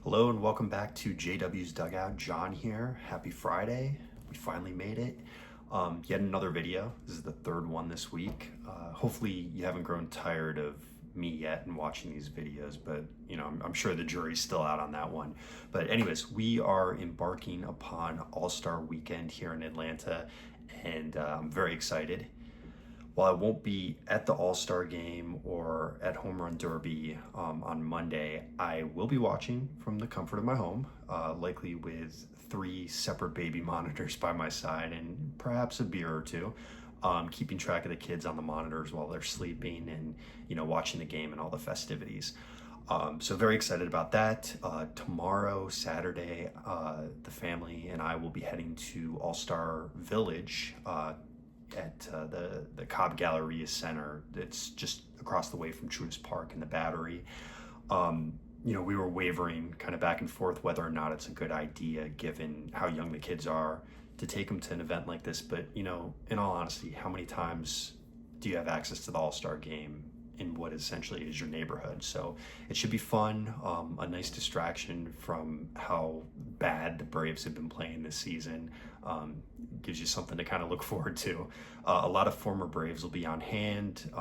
Hello and welcome back to JW's Dugout. John here. Happy Friday. We finally made it. Yet another video. This is the third one this week. Hopefully you haven't grown tired of me yet and watching these videos, but I'm sure the jury's still out on that one. But anyways, we are embarking upon All-Star Weekend here in Atlanta, and I'm very excited. While I won't be at the All-Star Game or at Home Run Derby on Monday, I will be watching from the comfort of my home, likely with 3 separate baby monitors by my side and perhaps a beer or two, keeping track of the kids on the monitors while they're sleeping and, watching the game and all the festivities. So very excited about that. Tomorrow, Saturday, the family and I will be heading to All-Star Village, at the Cobb Galleria Center. It's just across the way from Truist Park in the Battery. We were wavering kind of back and forth whether or not it's a good idea, given how young the kids are, to take them to an event like this. But, in all honesty, how many times do you have access to the All-Star Game in what essentially is your neighborhood? So it should be fun, a nice distraction from how bad the Braves have been playing this season. Gives you something to kind of look forward to. A lot of former Braves will be on hand.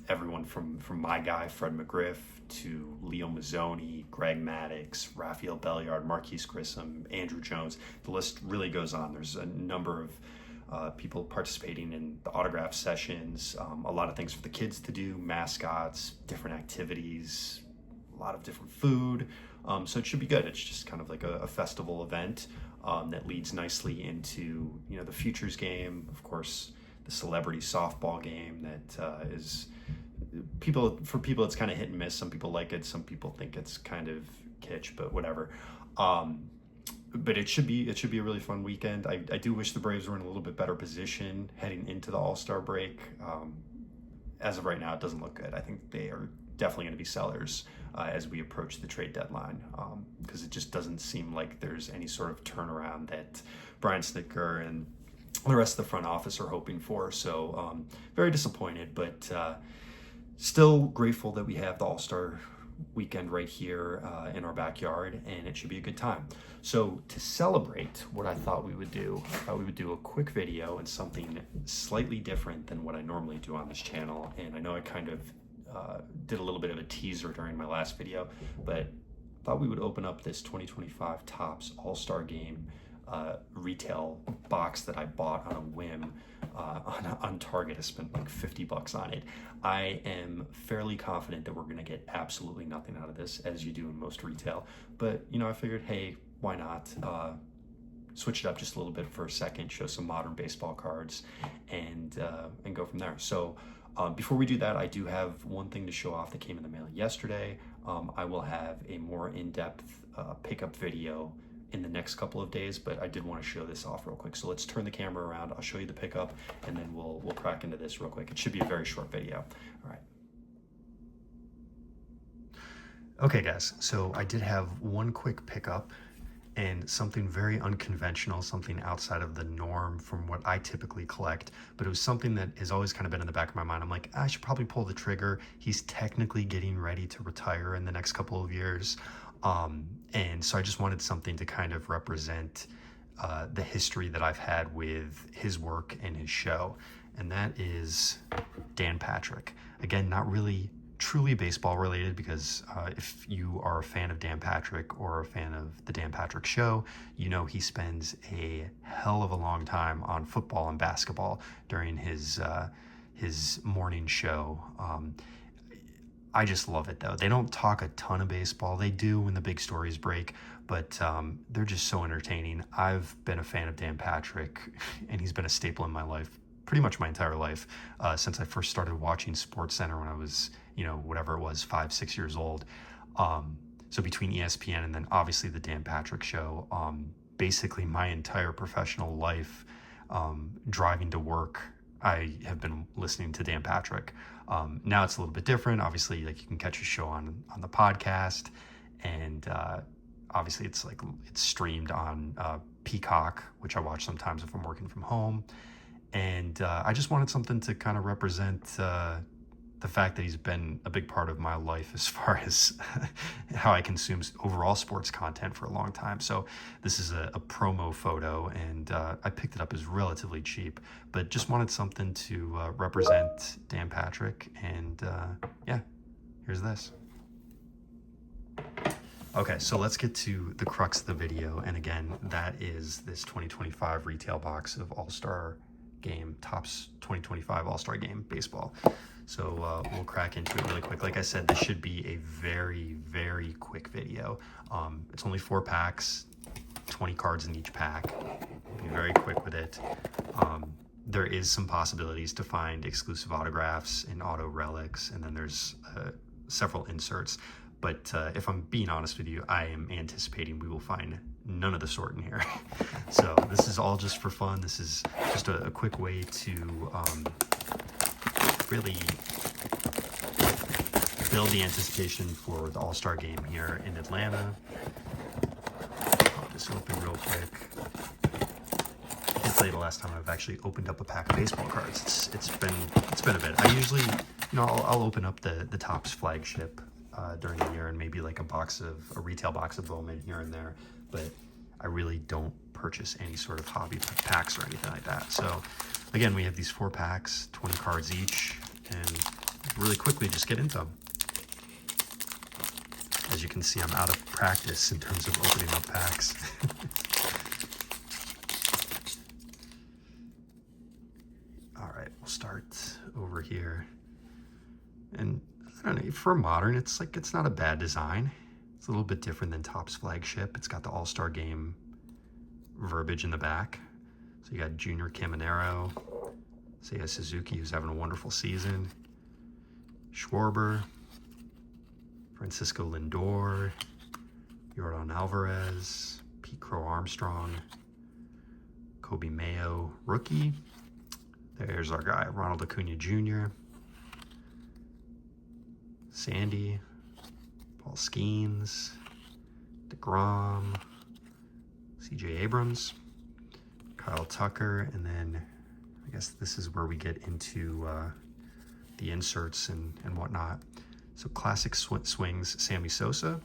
Everyone from my guy, Fred McGriff, to Leo Mazzoni, Greg Maddux, Rafael Belliard, Marquise Grissom, Andrew Jones. The list really goes on. There's a number of people participating in the autograph sessions, a lot of things for the kids to do, mascots, different activities, a lot of different food. So it should be good. It's just kind of like a festival event that leads nicely into, the Futures game, of course, the celebrity softball game that is for people it's kind of hit and miss. Some people like it, some people think it's kind of kitsch, but whatever. But it should be a really fun weekend. I do wish the Braves were in a little bit better position heading into the All-Star break. As of right now, it doesn't look good. I think they are definitely going to be sellers as we approach the trade deadline, because it just doesn't seem like there's any sort of turnaround that Brian Snitker and the rest of the front office are hoping for. So very disappointed, but still grateful that we have the All-Star weekend right here in our backyard, and it should be a good time. So to celebrate, what I thought we would do, a quick video and something slightly different than what I normally do on this channel. And I know I kind of did a little bit of a teaser during my last video, but thought we would open up this 2025 Topps All-Star Game retail box that I bought on a whim on Target. I spent like $50 on it. I am fairly confident that we're going to get absolutely nothing out of this, as you do in most retail. But, I figured, hey, why not switch it up just a little bit for a second, show some modern baseball cards, and go from there. So before we do that, I do have one thing to show off that came in the mail yesterday. I will have a more in-depth pickup video in the next couple of days, but I did want to show this off real quick. So let's turn the camera around. I'll show you the pickup, and then we'll crack into this real quick. It should be a very short video. All right. Okay, guys. So I did have one quick pickup and something very unconventional, something outside of the norm from what I typically collect, but it was something that has always kind of been in the back of my mind. I'm like, I should probably pull the trigger. He's technically getting ready to retire in the next couple of years. And so I just wanted something to kind of represent the history that I've had with his work and his show. And that is Dan Patrick. Again, not really truly baseball related, because if you are a fan of Dan Patrick or a fan of the Dan Patrick Show, he spends a hell of a long time on football and basketball during his morning show. I just love it, though. They don't talk a ton of baseball. They do when the big stories break, but they're just so entertaining. I've been a fan of Dan Patrick, and he's been a staple in my life pretty much my entire life, since I first started watching SportsCenter when I was, whatever it was, 5, 6 years old. So between ESPN and then obviously the Dan Patrick Show, basically my entire professional life, driving to work, I have been listening to Dan Patrick. Now it's a little bit different. Obviously, like, you can catch a show on the podcast, and obviously it's streamed on Peacock, which I watch sometimes if I'm working from home. And I just wanted something to kind of represent the the fact that he's been a big part of my life as far as how I consume overall sports content for a long time. So this is a promo photo, and I picked it up as relatively cheap, but just wanted something to represent Dan Patrick, and yeah, here's this. Okay, so let's get to the crux of the video, and again, that is this 2025 retail box of All-Star Game, Topps 2025 All-Star Game baseball. So we'll crack into it really quick. Like I said, this should be a very, very quick video. It's only 4 packs, 20 cards in each pack. Be very quick with it. There is some possibilities to find exclusive autographs and auto relics, and then there's several inserts. But if I'm being honest with you, I am anticipating we will find none of the sort in here. So this is all just for fun. This is just a quick way to really build the anticipation for the All-Star Game here in Atlanta. Pop this open real quick. I'll tell you the last time I've actually opened up a pack of baseball cards. It's been a bit. I usually, I'll open up the Topps flagship during the year, and maybe like a retail box of Bowman here and there, but I really don't purchase any sort of hobby packs or anything like that. So again, we have these 4 packs, 20 cards each, and really quickly just get into them. As you can see, I'm out of practice in terms of opening up packs. All right, we'll start over here. And I don't know, for modern, it's not a bad design. It's a little bit different than Topps flagship. It's got the All-Star Game verbiage in the back. So you got Junior Caminero, Seiya Suzuki, who's having a wonderful season, Schwarber, Francisco Lindor, Yordan Alvarez, Pete Crow Armstrong, Kobe Mayo, rookie. There's our guy, Ronald Acuna Jr., Sandy, Paul Skeens, DeGrom, CJ Abrams, Kyle Tucker, and then I guess this is where we get into the inserts and whatnot. So classic swings, Sammy Sosa.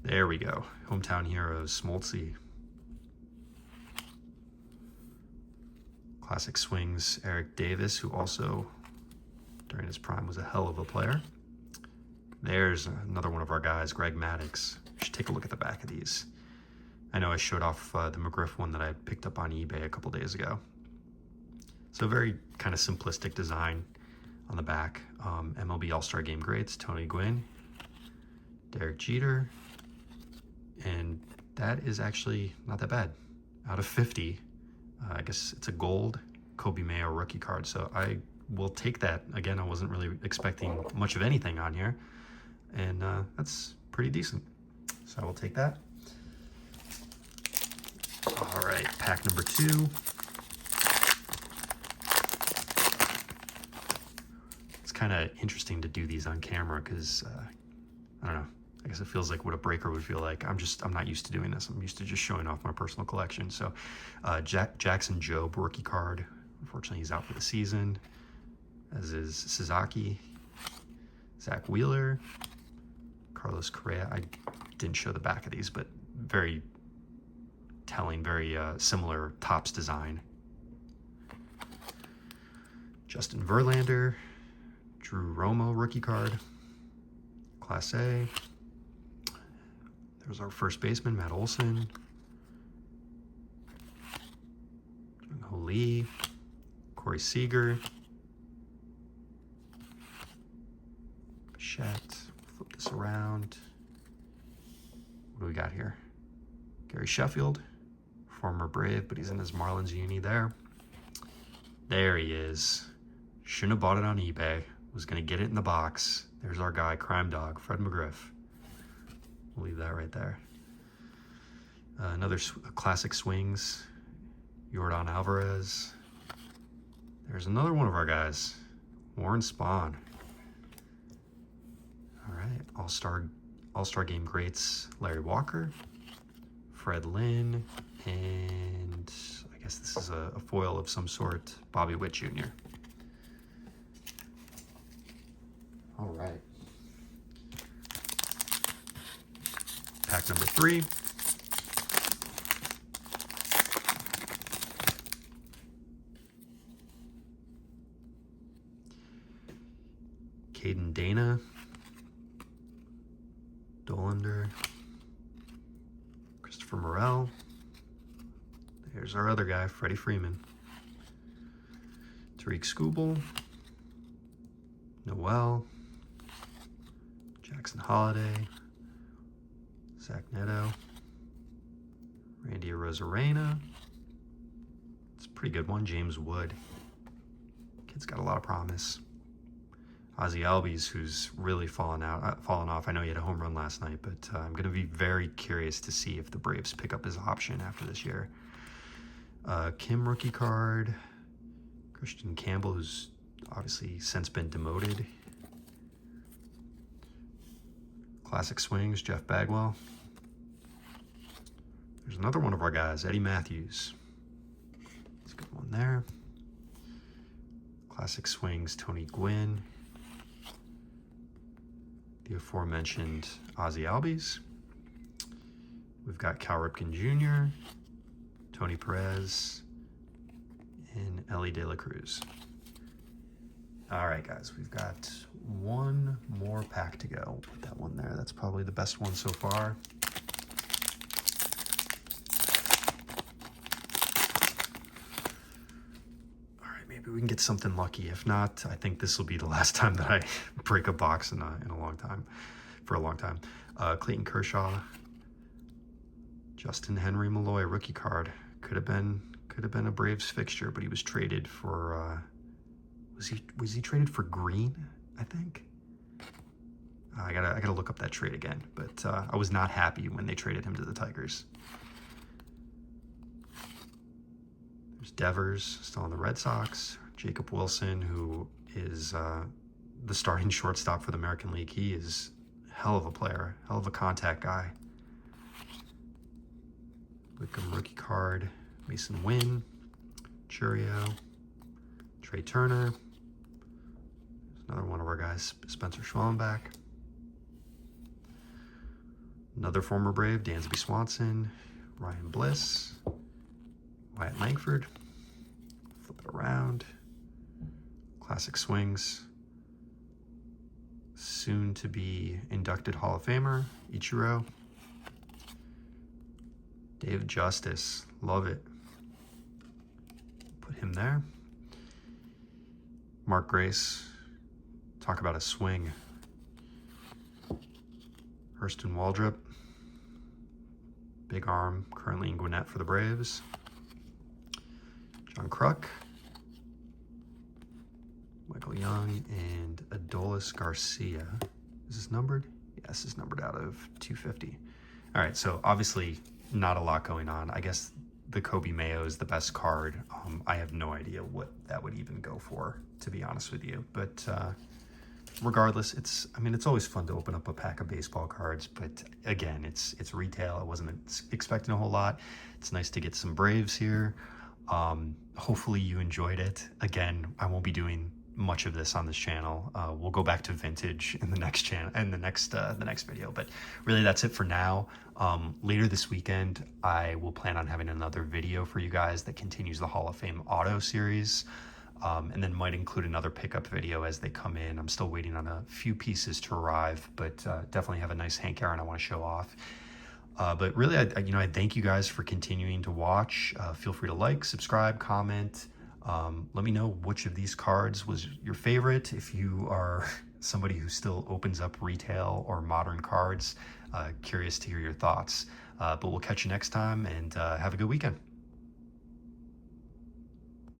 There we go. Hometown heroes, Smoltzy. Classic swings, Eric Davis, who also during his prime was a hell of a player. There's another one of our guys, Greg Maddux. You should take a look at the back of these. I know I showed off the McGriff one that I picked up on eBay a couple days ago. So very kind of simplistic design on the back. MLB All-Star Game greats, Tony Gwynn, Derek Jeter, and that is actually not that bad. Out of 50, I guess it's a gold Kobe Mayo rookie card, so I will take that. Again, I wasn't really expecting much of anything on here, and that's pretty decent, so I will take that. All right, pack number 2. It's kind of interesting to do these on camera because I don't know, I guess it feels like what a breaker would feel like. I'm not used to doing this. I'm used to just showing off my personal collection. So Jackson Jobe rookie card. Unfortunately, he's out for the season, as is Sasaki, Zach Wheeler, Carlos Correa. I didn't show the back of these, but very telling, very similar Topps design. Justin Verlander, Drew Romo rookie card, Class A. There's our first baseman, Matt Olson, Jung-Ho Lee, Corey Seager, Bichette. Flip this around. What do we got here? Gary Sheffield, former Brave, but he's in his Marlins uni there. There he is. Shouldn't have bought it on eBay. Was going to get it in the box. There's our guy, Crime Dog, Fred McGriff. We'll leave that right there. Another classic swings, Yordan Alvarez. There's another one of our guys, Warren Spahn. All right, All-Star Game greats, Larry Walker, Fred Lynn, and I guess this is a foil of some sort, Bobby Witt Jr. All right. Pack number 3. Caden Dana, Dolander, Christopher Morel. There's our other guy, Freddie Freeman. Tariq Skubal, Noel, Jackson Holiday, Zach Neto, Randy Arozarena. It's a pretty good one. James Wood. Kid's got a lot of promise. Ozzie Albies, who's really fallen off. I know he had a home run last night, but I'm going to be very curious to see if the Braves pick up his option after this year. Kim rookie card. Christian Campbell, who's obviously since been demoted. Classic swings, Jeff Bagwell. There's another one of our guys, Eddie Matthews. That's a good one there. Classic swings, Tony Gwynn. The aforementioned Ozzie Albies. We've got Cal Ripken Jr., Tony Perez, and Ellie De La Cruz. All right, guys, we've got one more pack to go. Put that one there. That's probably the best one so far. All right, maybe we can get something lucky. If not, I think this will be the last time that I break a box in a long time, for a long time. Clayton Kershaw, Justin Henry Malloy, rookie card. Could have been a Braves fixture, but he was traded for. Was he traded for Green? I think. I gotta look up that trade again. But I was not happy when they traded him to the Tigers. There's Devers still on the Red Sox. Jacob Wilson, who is the starting shortstop for the American League. He is hell of a player, hell of a contact guy. Wickham rookie card, Mason Wynn, Churio, Trey Turner. There's another one of our guys, Spencer Schwellenbach. Another former Brave, Dansby Swanson, Ryan Bliss, Wyatt Langford. Flip it around. Classic swings. Soon to be inducted Hall of Famer, Ichiro. David Justice, love it. Put him there. Mark Grace, talk about a swing. Hurston Waldrop, big arm, currently in Gwinnett for the Braves. John Kruk, Michael Young, and Adolis Garcia. Is this numbered? Yes, it's numbered out of 250. All right, so obviously not a lot going on. I guess the Kobe Mayo is the best card. I have no idea what that would even go for, to be honest with you. But regardless, it's always fun to open up a pack of baseball cards. But again, it's retail. I wasn't expecting a whole lot. It's nice to get some Braves here. Hopefully you enjoyed it. Again, I won't be doing much of this on this channel. We'll go back to vintage in the next channel and the next video, but really that's it for now. Later this weekend I will plan on having another video for you guys that continues the Hall of Fame auto series, and then might include another pickup video as they come in. I'm still waiting on a few pieces to arrive, but definitely have a nice Hank Aaron I want to show off. But really, I thank you guys for continuing to watch. Feel free to like, subscribe, comment. Let me know which of these cards was your favorite. If you are somebody who still opens up retail or modern cards, curious to hear your thoughts. But we'll catch you next time, and have a good weekend.